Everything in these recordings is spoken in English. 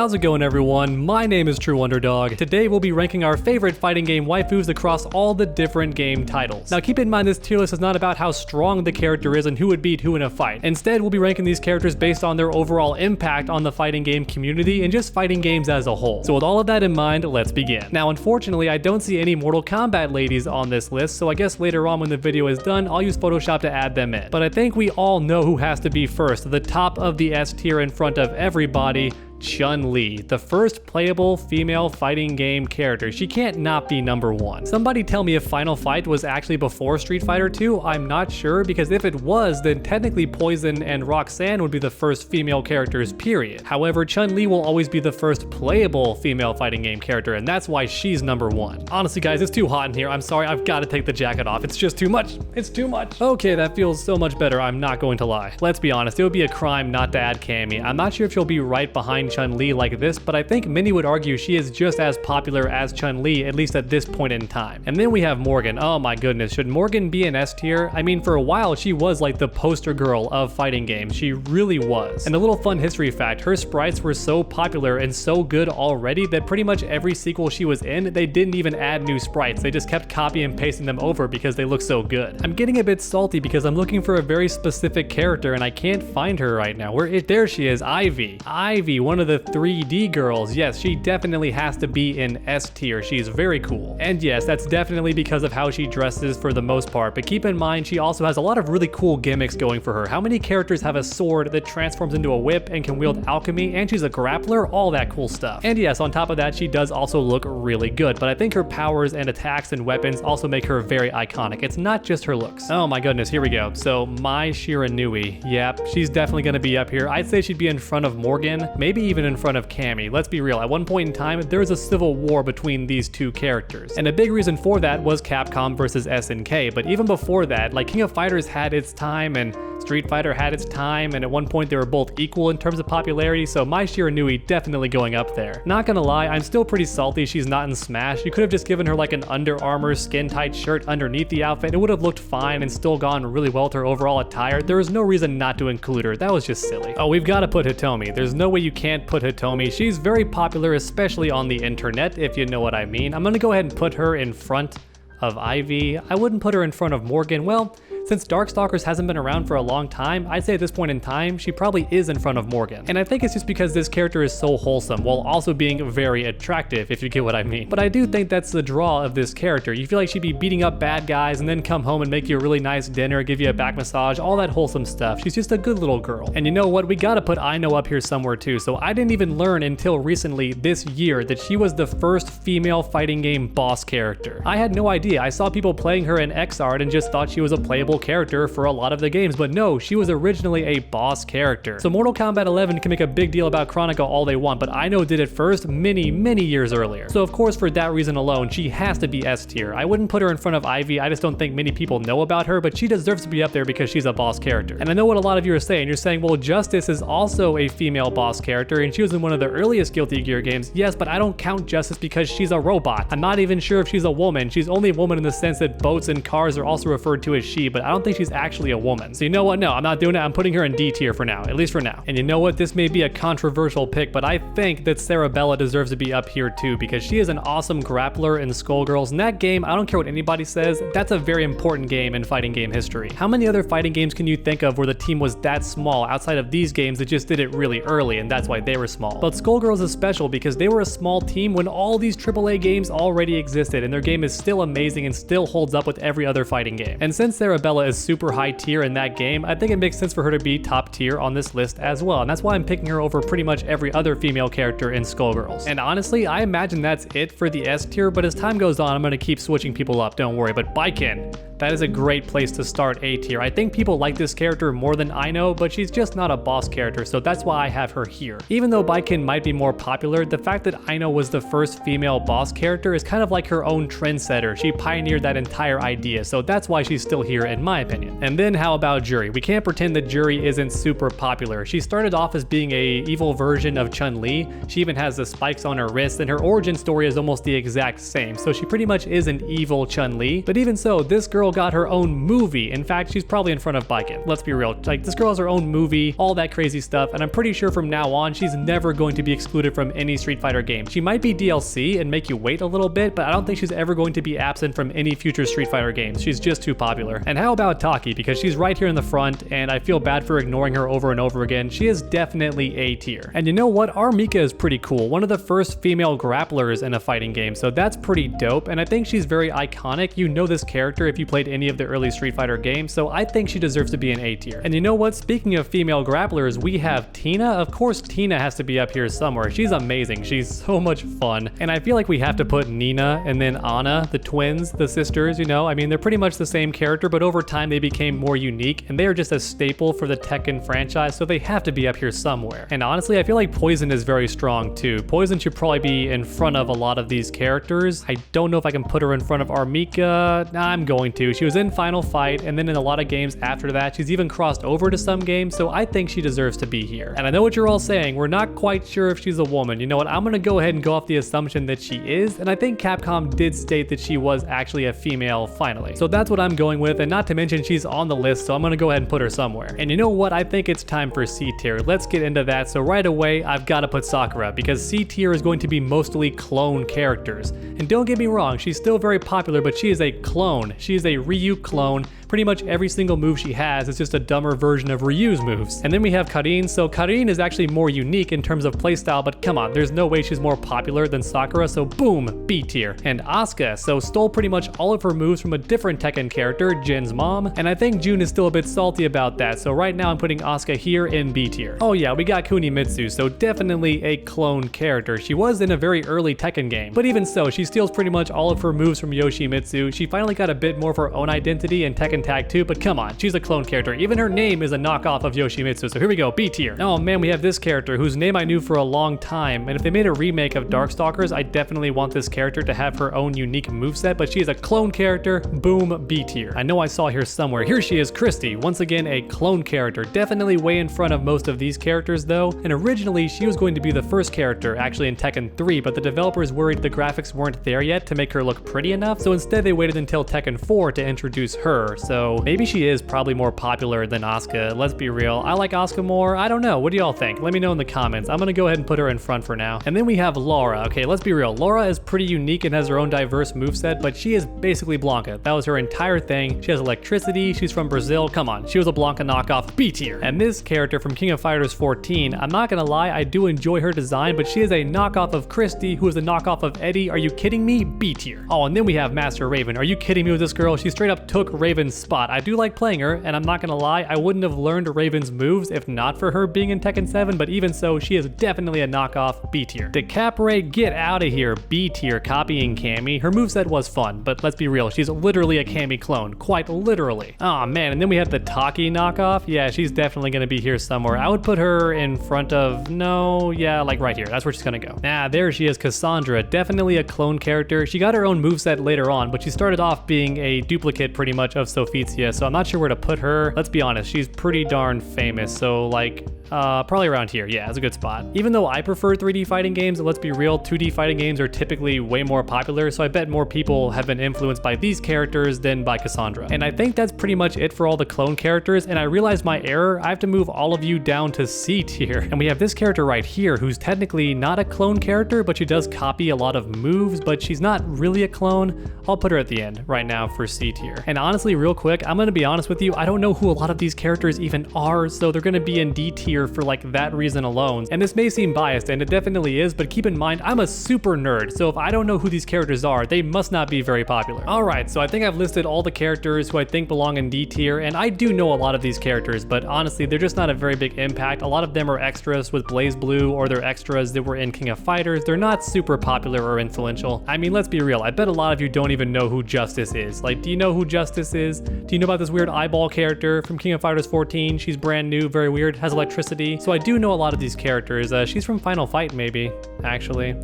How's it going, everyone? My name is True Underdog. Today we'll be ranking our favorite fighting game waifus across all the different game titles. Now keep in mind this tier list is not about how strong the character is and who would beat who in a fight. Instead, we'll be ranking these characters based on their overall impact on the fighting game community and just fighting games as a whole. So with all of that in mind, let's begin. Now unfortunately, I don't see any Mortal Kombat ladies on this list, so I guess later on when the video is done, I'll use Photoshop to add them in. But I think we all know who has to be first, the top of the S tier in front of everybody. Chun-Li, the first playable female fighting game character. She can't not be number one. Somebody tell me if Final Fight was actually before Street Fighter 2. I'm not sure, because if it was, then technically Poison and Roxanne would be the first female characters, period. However, Chun-Li will always be the first playable female fighting game character, and that's why she's number one. Honestly guys, it's too hot in here. I'm sorry, I've got to take the jacket off. It's just too much. It's too much. Okay, that feels so much better. I'm not going to lie. Let's be honest, it would be a crime not to add Cammy. I'm not sure if she'll be right behind Chun-Li like this, but I think many would argue she is just as popular as Chun-Li, at least at this point in time. And then we have Morgan. Oh my goodness, should Morgan be an S tier? I mean, for a while she was like the poster girl of fighting games. She really was. And a little fun history fact, her sprites were so popular and so good already that pretty much every sequel she was in, they didn't even add new sprites. They just kept copying and pasting them over because they look so good. I'm getting a bit salty because I'm looking for a very specific character and I can't find her right now. There she is, Ivy. Ivy, one of the 3D girls. Yes, she definitely has to be in S tier. She's very cool. And yes, that's definitely because of how she dresses for the most part, but keep in mind she also has a lot of really cool gimmicks going for her. How many characters have a sword that transforms into a whip and can wield alchemy, and she's a grappler? All that cool stuff. And yes, on top of that, she does also look really good, but I think her powers and attacks and weapons also make her very iconic. It's not just her looks. Oh my goodness, here we go. So Mai Shiranui. Yep, she's definitely gonna be up here. I'd say she'd be in front of Morgan, maybe even in front of Cammy. Let's be real, at one point in time, there was a civil war between these two characters. And a big reason for that was Capcom versus SNK, but even before that, like King of Fighters had its time and Street Fighter had its time, and at one point they were both equal in terms of popularity, so Mai Shiranui definitely going up there. Not gonna lie, I'm still pretty salty she's not in Smash. You could have just given her like an Under Armour skin-tight shirt underneath the outfit. It would have looked fine and still gone really well with her overall attire. There was no reason not to include her. That was just silly. Oh, we've got to put Hitomi. There's no way you can't put Hitomi. She's very popular, especially on the internet, if you know what I mean. I'm gonna go ahead and put her in front of Ivy. I wouldn't put her in front of Morgan. Well, since Darkstalkers hasn't been around for a long time, I'd say at this point in time, she probably is in front of Morgan. And I think it's just because this character is so wholesome, while also being very attractive, if you get what I mean. But I do think that's the draw of this character. You feel like she'd be beating up bad guys and then come home and make you a really nice dinner, give you a back massage, all that wholesome stuff. She's just a good little girl. And you know what? We gotta put Aino up here somewhere too. So I didn't even learn until recently this year that she was the first female fighting game boss character. I had no idea. I saw people playing her in X-Art and just thought she was a playable character for a lot of the games, but no, she was originally a boss character. So Mortal Kombat 11 can make a big deal about Chronica all they want, but Aino did it first many years earlier. So of course, for that reason alone, she has to be S tier. I wouldn't put her in front of Ivy. I just don't think many people know about her, but she deserves to be up there because she's a boss character. And I know what a lot of you are saying. You're saying, well, Justice is also a female boss character and she was in one of the earliest Guilty Gear games. Yes, but I don't count Justice because she's a robot. I'm not even sure if she's a woman. She's only a woman in the sense that boats and cars are also referred to as she, but I don't think she's actually a woman. So you know what? No, I'm not doing it. I'm putting her in D tier for now, at least for now. And you know what? This may be a controversial pick, but I think that Sarabella deserves to be up here too, because she is an awesome grappler in Skullgirls. In that game, I don't care what anybody says, that's a very important game in fighting game history. How many other fighting games can you think of where the team was that small outside of these games that just did it really early, and that's why they were small? But Skullgirls is special because they were a small team when all these AAA games already existed, and their game is still amazing and still holds up with every other fighting game. And since Sarabella is super high tier in that game, I think it makes sense for her to be top tier on this list as well, and that's why I'm picking her over pretty much every other female character in Skullgirls. And honestly, I imagine that's it for the S tier, but as time goes on, I'm gonna keep switching people up, don't worry. But Baiken, that is a great place to start A tier. I think people like this character more than Aino, but she's just not a boss character, so that's why I have her here. Even though Baiken might be more popular, the fact that Aino was the first female boss character is kind of like her own trendsetter. She pioneered that entire idea, so that's why she's still here in my opinion. And then how about Juri? We can't pretend that Juri isn't super popular. She started off as being a evil version of Chun-Li. She even has the spikes on her wrist, and her origin story is almost the exact same, so she pretty much is an evil Chun-Li. But even so, this girl girl got her own movie. In fact, she's probably in front of Baiken. Let's be real. Like, this girl has her own movie, all that crazy stuff, and I'm pretty sure from now on, she's never going to be excluded from any Street Fighter game. She might be DLC and make you wait a little bit, but I don't think she's ever going to be absent from any future Street Fighter games. She's just too popular. And how about Taki? Because she's right here in the front, and I feel bad for ignoring her over and over again. She is definitely A tier. And you know what? Our Mika is pretty cool. One of the first female grapplers in a fighting game, so that's pretty dope, and I think she's very iconic. You know this character if you played any of the early Street Fighter games, so I think she deserves to be an A tier. And you know what? Speaking of female grapplers, we have Tina. Of course, Tina has to be up here somewhere. She's amazing. She's so much fun. And I feel like we have to put Nina and then Anna, the twins, the sisters, you know? I mean, they're pretty much the same character, but over time they became more unique, and they are just a staple for the Tekken franchise, so they have to be up here somewhere. And honestly, I feel like Poison is very strong too. Poison should probably be in front of a lot of these characters. I don't know if I can put her in front of Armika. I'm going to. She was in Final Fight, and then in a lot of games after that, she's even crossed over to some games, so I think she deserves to be here. And I know what you're all saying, we're not quite sure if she's a woman. You know what, I'm gonna go ahead and go off the assumption that she is, and I think Capcom did state that she was actually a female finally. So that's what I'm going with, and not to mention she's on the list, so I'm gonna go ahead and put her somewhere. And you know what, I think it's time for C tier. Let's get into that. So right away, I've gotta put Sakura, because C tier is going to be mostly clone characters. And don't get me wrong, she's still very popular, but she is a clone. She is a Ryu clone. Pretty much every single move she has is just a dumber version of Ryu's moves. And then we have Karin. So Karin is actually more unique in terms of playstyle, but come on, there's no way she's more popular than Sakura, so boom, B tier. And Asuka, so stole pretty much all of her moves from a different Tekken character, Jin's mom, and I think June is still a bit salty about that, so right now I'm putting Asuka here in B tier. Oh yeah, we got Kunimitsu, so definitely a clone character. She was in a very early Tekken game, but even so, she steals pretty much all of her moves from Yoshimitsu. She finally got a bit more of her own identity in Tekken Tag 2, but come on, she's a clone character. Even her name is a knockoff of Yoshimitsu, so here we go, B tier. Oh man, we have this character whose name I knew for a long time, and if they made a remake of Darkstalkers, I definitely want this character to have her own unique moveset, but she is a clone character, boom, B tier. I know I saw her somewhere. Here she is, Christy, once again a clone character, definitely way in front of most of these characters though, and originally she was going to be the first character actually in Tekken 3, but the developers worried the graphics weren't there yet to make her look pretty enough, so instead they waited until Tekken 4 to introduce her, so maybe she is probably more popular than Asuka. Let's be real. I like Asuka more. I don't know. What do y'all think? Let me know in the comments. I'm gonna go ahead and put her in front for now. And then we have Laura. Okay, let's be real. Laura is pretty unique and has her own diverse moveset, but she is basically Blanca. That was her entire thing. She has electricity. She's from Brazil. Come on. She was a Blanca knockoff. B tier. And this character from King of Fighters 14, I'm not gonna lie, I do enjoy her design, but she is a knockoff of Christy, who is a knockoff of Eddie. Are you kidding me? B tier. Oh, and then we have Master Raven. Are you kidding me with this girl? She straight up took Raven's spot. I do like playing her, and I'm not gonna lie, I wouldn't have learned Raven's moves if not for her being in Tekken 7, but even so, she is definitely a knockoff. B tier. DeCapre, get out of here. B tier, copying Cammy. Her moveset was fun, but let's be real, she's literally a Cammy clone, quite literally. Oh man, and then we have the Taki knockoff. Yeah, she's definitely gonna be here somewhere. I would put her in front of, no, yeah, like right here. That's where she's gonna go. Ah, there she is, Cassandra, definitely a clone character. She got her own moveset later on, but she started off being a duplicate pretty much of Sophia, so I'm not sure where to put her. Let's be honest, she's pretty darn famous, so like probably around here. Yeah, it's a good spot. Even though I prefer 3D fighting games, let's be real, 2D fighting games are typically way more popular, so I bet more people have been influenced by these characters than by Cassandra. And I think that's pretty much it for all the clone characters, and I realized my error. I have to move all of you down to C tier. And we have this character right here, who's technically not a clone character, but she does copy a lot of moves, but she's not really a clone. I'll put her at the end right now for C tier. And honestly, real quick, I'm gonna be honest with you, I don't know who a lot of these characters even are, so they're gonna be in D tier for like that reason alone. And this may seem biased, and it definitely is, but keep in mind, I'm a super nerd, so if I don't know who these characters are, they must not be very popular. Alright, so I think I've listed all the characters who I think belong in D tier, and I do know a lot of these characters, but honestly, they're just not a very big impact. A lot of them are extras with BlazBlue, or they're extras that were in King of Fighters. They're not super popular or influential. I mean, let's be real, I bet a lot of you don't even know who Justice is. Like, do you know who Justice is? Do you know about this weird eyeball character from King of Fighters 14? She's brand new, very weird, has electricity. So I do know a lot of these characters. She's from Final Fight, maybe, actually.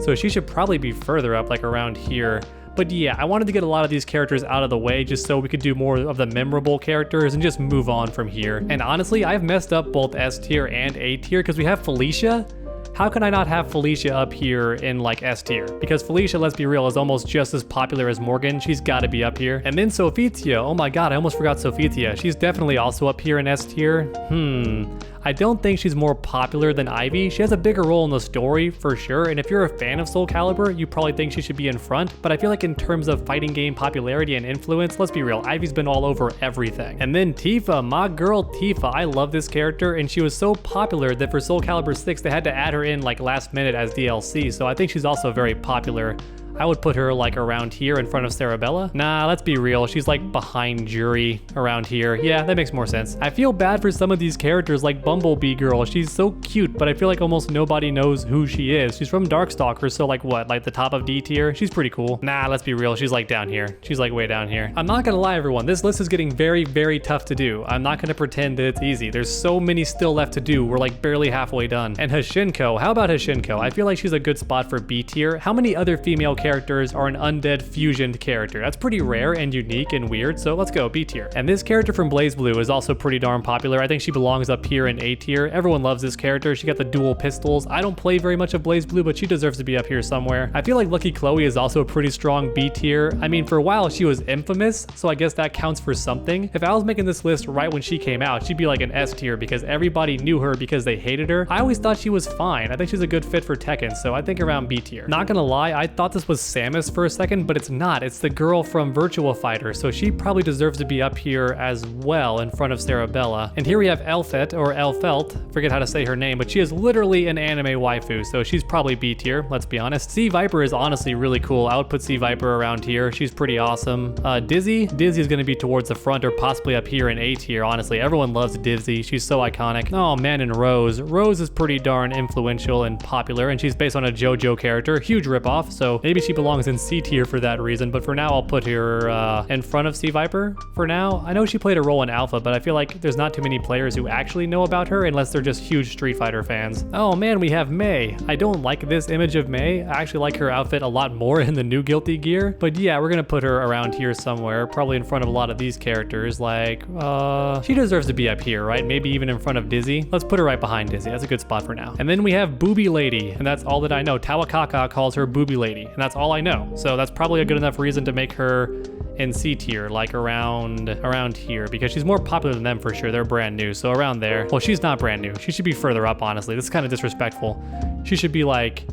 So she should probably be further up, like around here. But yeah, I wanted to get a lot of these characters out of the way just so we could do more of the memorable characters and just move on from here. And honestly, I've messed up both S tier and A tier because we have Felicia. how can I not have Felicia up here in like S tier? Because Felicia, let's be real, is almost just as popular as Morgan. She's got to be up here. And then Sophia, oh my god, I almost forgot Sophia. She's definitely also up here in S tier. I don't think she's more popular than Ivy. She has a bigger role in the story for sure, and if you're a fan of SoulCalibur, you probably think she should be in front, but I feel like in terms of fighting game popularity and influence, let's be real, Ivy's been all over everything. And then Tifa, my girl Tifa, I love this character, and she was so popular that for SoulCalibur 6, they had to add her in like last minute as DLC, so I think she's also very popular. I would put her like around here in front of Sarabella. Nah, let's be real. She's like behind Jury around here. Yeah, that makes more sense. I feel bad for some of these characters like Bumblebee Girl. She's so cute, but I feel like almost nobody knows who she is. She's from Darkstalkers, so like what? Like the top of D tier? She's pretty cool. Nah, let's be real. She's like down here. She's like way down here. I'm not gonna lie, everyone. This list is getting very, very tough to do. I'm not gonna pretend that it's easy. There's so many still left to do. We're like barely halfway done. And Hashinko, how about Hashinko? I feel like she's a good spot for B tier. How many other female characters are an undead fusioned character? That's pretty rare and unique and weird, so let's go B tier. And this character from BlazBlue is also pretty darn popular. I think she belongs up here in A tier. Everyone loves this character. She got the dual pistols. I don't play very much of BlazBlue, but she deserves to be up here somewhere. I feel like Lucky Chloe is also a pretty strong B tier. I mean, for a while she was infamous, so I guess that counts for something. If I was making this list right when she came out, she'd be like an S tier because everybody knew her because they hated her. I always thought she was fine. I think she's a good fit for Tekken, so I think around B tier. Not gonna lie, I thought this was Samus for a second, but it's not. It's the girl from Virtua Fighter, so she probably deserves to be up here as well in front of Sarabella. And here we have Elfet, or Elfelt, forget how to say her name, but she is literally an anime waifu, so she's probably B tier, let's be honest. Sea Viper is honestly really cool. I would put Sea Viper around here. She's pretty awesome. Dizzy is gonna be towards the front or possibly up here in A tier, honestly. Everyone loves Dizzy. She's so iconic. Oh man, and Rose is pretty darn influential and popular, and she's based on a JoJo character. Huge ripoff, so maybe she belongs in C tier for that reason, but for now I'll put her in front of Sea Viper for now. I know she played a role in Alpha, but I feel like there's not too many players who actually know about her unless they're just huge Street Fighter fans. Oh man, we have Mei. I don't like this image of Mei. I actually like her outfit a lot more in the new Guilty Gear, but yeah, we're gonna put her around here somewhere, probably in front of a lot of these characters. Like, she deserves to be up here, right? Maybe even in front of Dizzy. Let's put her right behind Dizzy. That's a good spot for now. And then we have Booby Lady, and that's all that I know. Tawakaka calls her Booby Lady, and that's all I know. So that's probably a good enough reason to make her in C tier, like around here, because she's more popular than them for sure. They're brand new, so around there. Well, she's not brand new. She should be further up, honestly. This is kind of disrespectful. She should be like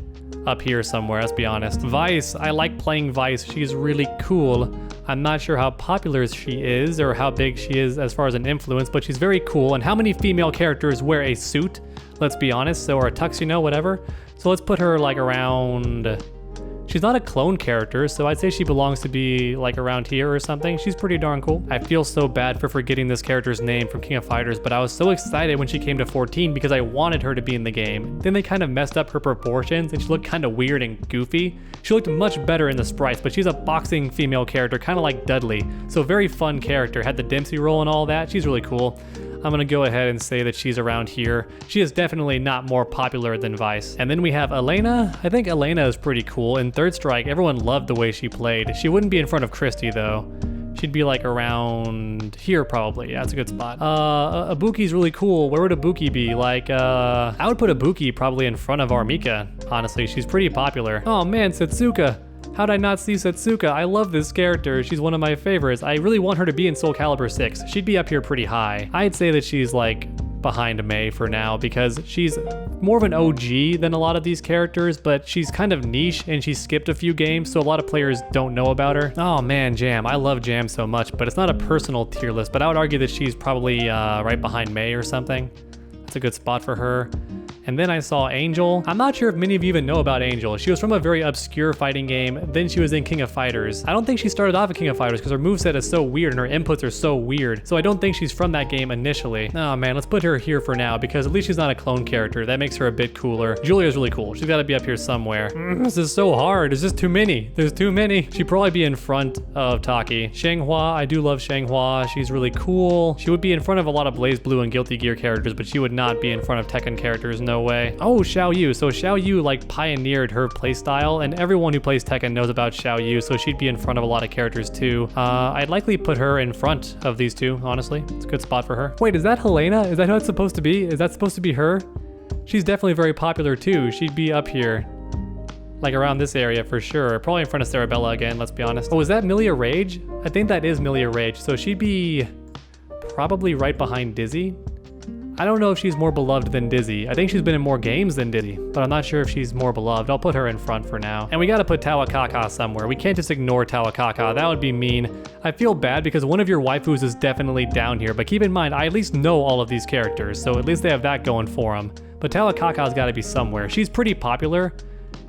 up here somewhere, let's be honest. Vice, I like playing Vice. She's really cool. I'm not sure how popular she is or how big she is as far as an influence, but she's very cool. And how many female characters wear a suit? Let's be honest, so, or a tuxedo, whatever. So let's put her like around... She's not a clone character, so I'd say she belongs to be like around here or something. She's pretty darn cool. I feel so bad for forgetting this character's name from King of Fighters, but I was so excited when she came to 14 because I wanted her to be in the game. Then they kind of messed up her proportions and she looked kind of weird and goofy. She looked much better in the sprites, but she's a boxing female character, kind of like Dudley. So very fun character, had the Dempsey role and all that. She's really cool. I'm gonna go ahead and say that she's around here. She is definitely not more popular than Vice. And then we have Elena. I think Elena is pretty cool. In Third Strike, everyone loved the way she played. She wouldn't be in front of Christy though. She'd be like around here probably. Yeah, that's a good spot. Ibuki's really cool. Where would Ibuki be? Like, I would put Ibuki probably in front of Armika, honestly. She's pretty popular. Oh man, Setsuka. How'd I not see Setsuka? I love this character. She's one of my favorites. I really want her to be in SoulCalibur 6. She'd be up here pretty high. I'd say that she's like behind Mei for now because she's more of an OG than a lot of these characters, but she's kind of niche and she skipped a few games, so a lot of players don't know about her. Oh man, Jam. I love Jam so much, but it's not a personal tier list, but I would argue that she's probably right behind Mei or something. That's a good spot for her. And then I saw Angel. I'm not sure if many of you even know about Angel. She was from a very obscure fighting game. Then she was in King of Fighters. I don't think she started off at King of Fighters because her moveset is so weird and her inputs are so weird. So I don't think she's from that game initially. Oh man, let's put her here for now because at least she's not a clone character. That makes her a bit cooler. Julia's really cool. She's gotta be up here somewhere. This is so hard. There's just too many. There's too many. She'd probably be in front of Taki. Shanghua, I do love Shanghua. She's really cool. She would be in front of a lot of BlazBlue and Guilty Gear characters, but she would not be in front of Tekken characters, no way. Oh, Xiao Yu. So Xiao Yu like pioneered her playstyle, and everyone who plays Tekken knows about Xiao Yu, so she'd be in front of a lot of characters too. I'd likely put her in front of these two, honestly. It's a good spot for her. Wait, is that Helena? Is that who it's supposed to be? Is that supposed to be her? She's definitely very popular too. She'd be up here. Like around this area for sure. Probably in front of Cerebella again, let's be honest. Oh, is that Milia Rage? I think that is Milia Rage. So she'd be probably right behind Dizzy. I don't know if she's more beloved than Dizzy. I think she's been in more games than Dizzy, but I'm not sure if she's more beloved. I'll put her in front for now. And we gotta put Tawakaka somewhere. We can't just ignore Tawakaka. That would be mean. I feel bad because one of your waifus is definitely down here, but keep in mind, I at least know all of these characters, so at least they have that going for them. But Tawakaka's gotta be somewhere. She's pretty popular.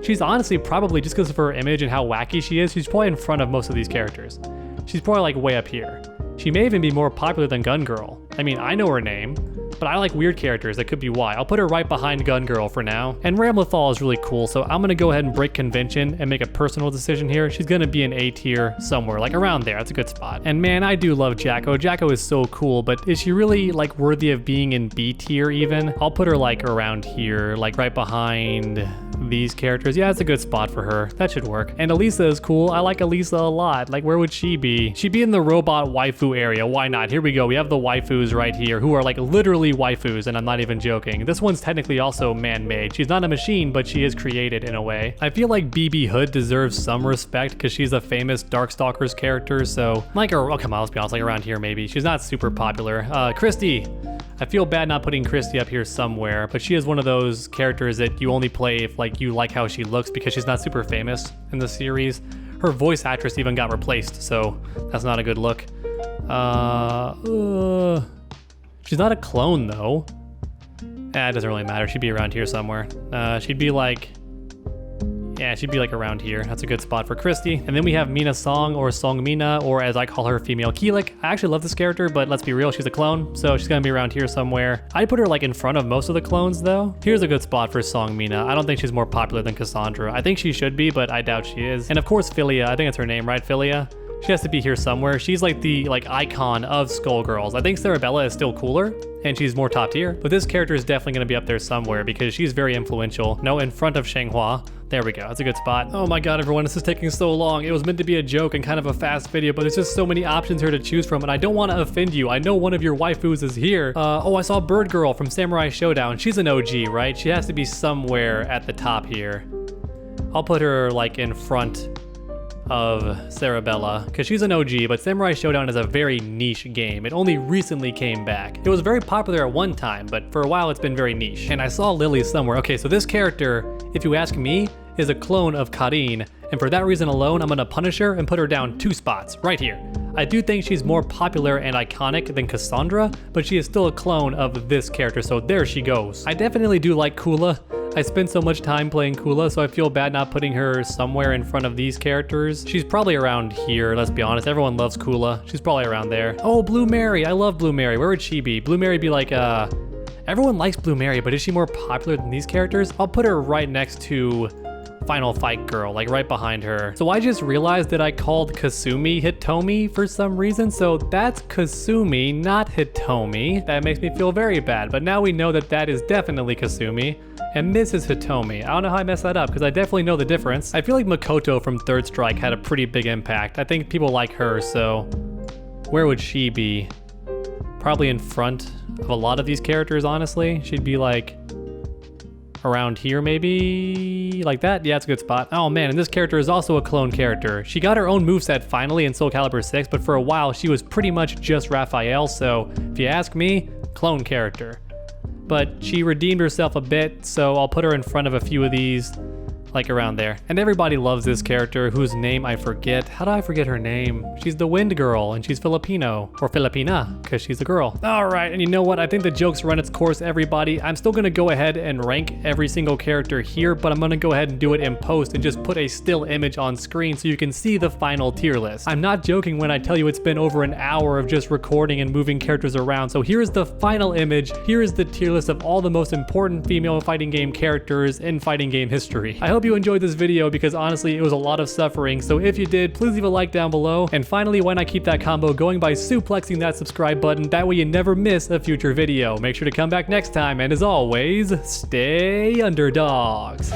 She's honestly probably, just because of her image and how wacky she is, she's probably in front of most of these characters. She's probably like way up here. She may even be more popular than Gun Girl. I mean, I know her name, but I like weird characters, that could be why. I'll put her right behind Gun Girl for now. And Ramlethal is really cool, so I'm gonna go ahead and break convention and make a personal decision here. She's gonna be in A tier somewhere, like around there, that's a good spot. And man, I do love Jacko. Jacko is so cool, but is she really like worthy of being in B tier even? I'll put her like around here, like right behind these characters. Yeah, it's a good spot for her. That should work. And Elisa is cool. I like Elisa a lot. Like, where would she be? She'd be in the robot waifu area. Why not? Here we go. We have the waifus right here who are like literally waifus, and I'm not even joking. This one's technically also man-made. She's not a machine, but she is created in a way. I feel like BB Hood deserves some respect because she's a famous Darkstalkers character, so like, oh come on, let's be honest, like around here maybe. She's not super popular. Christy. I feel bad not putting Christy up here somewhere, but she is one of those characters that you only play if like you like how she looks because she's not super famous in the series. Her voice actress even got replaced, so that's not a good look. She's not a clone though. It doesn't really matter. She'd be around here somewhere. She'd be like around here. That's a good spot for Christy. And then we have Mina Song, or Song Mina, or as I call her, Female Keelik. I actually love this character, but let's be real, she's a clone, so she's gonna be around here somewhere. I'd put her like in front of most of the clones though. Here's a good spot for Song Mina. I don't think she's more popular than Cassandra. I think she should be, but I doubt she is. And of course Philia, I think that's her name, right? Philia? She has to be here somewhere. She's like the icon of Skullgirls. I think Cerebella is still cooler, and she's more top tier, but this character is definitely gonna be up there somewhere because she's very influential. No, in front of Shenghua. There we go, that's a good spot. Oh my god, everyone, this is taking so long. It was meant to be a joke and kind of a fast video, but there's just so many options here to choose from, and I don't want to offend you. I know one of your waifus is here. Oh, I saw Bird Girl from Samurai Showdown. She's an OG, right? She has to be somewhere at the top here. I'll put her like in front of Cerebella, because she's an OG, but Samurai Showdown is a very niche game. It only recently came back. It was very popular at one time, but for a while it's been very niche. And I saw Lily somewhere. Okay, so this character, if you ask me, is a clone of Karin, and for that reason alone, I'm gonna punish her and put her down 2 spots, right here. I do think she's more popular and iconic than Cassandra, but she is still a clone of this character, so there she goes. I definitely do like Kula. I spent so much time playing Kula, so I feel bad not putting her somewhere in front of these characters. She's probably around here, let's be honest. Everyone loves Kula. She's probably around there. Oh, Blue Mary. I love Blue Mary. Where would she be? Blue Mary be like, everyone likes Blue Mary, but is she more popular than these characters? I'll put her right next to Final Fight Girl, like right behind her. So I just realized that I called Kasumi Hitomi for some reason, so that's Kasumi, not Hitomi. That makes me feel very bad, but now we know that that is definitely Kasumi, and this is Hitomi. I don't know how I messed that up, because I definitely know the difference. I feel like Makoto from Third Strike had a pretty big impact. I think people like her, so where would she be? Probably in front of a lot of these characters, honestly. She'd be like around here maybe, like that. Yeah, it's a good spot. Oh man, and this character is also a clone character. She got her own moveset finally in SoulCalibur 6, but for a while she was pretty much just Raphael, so if you ask me, clone character. But she redeemed herself a bit, so I'll put her in front of a few of these, like around there. And everybody loves this character whose name I forget. How do I forget her name? She's the Wind Girl, and she's Filipino, or Filipina, because she's a girl. All right, and you know what? I think the joke's run its course, everybody. I'm still gonna go ahead and rank every single character here, but I'm gonna go ahead and do it in post and just put a still image on screen so you can see the final tier list. I'm not joking when I tell you it's been over an hour of just recording and moving characters around, so here is the final image. Here is the tier list of all the most important female fighting game characters in fighting game history. I hope you enjoyed this video because honestly it was a lot of suffering, so if you did, please leave a like down below, and finally why not keep that combo going by suplexing that subscribe button, that way you never miss a future video. Make sure to come back next time, and as always, stay underdogs.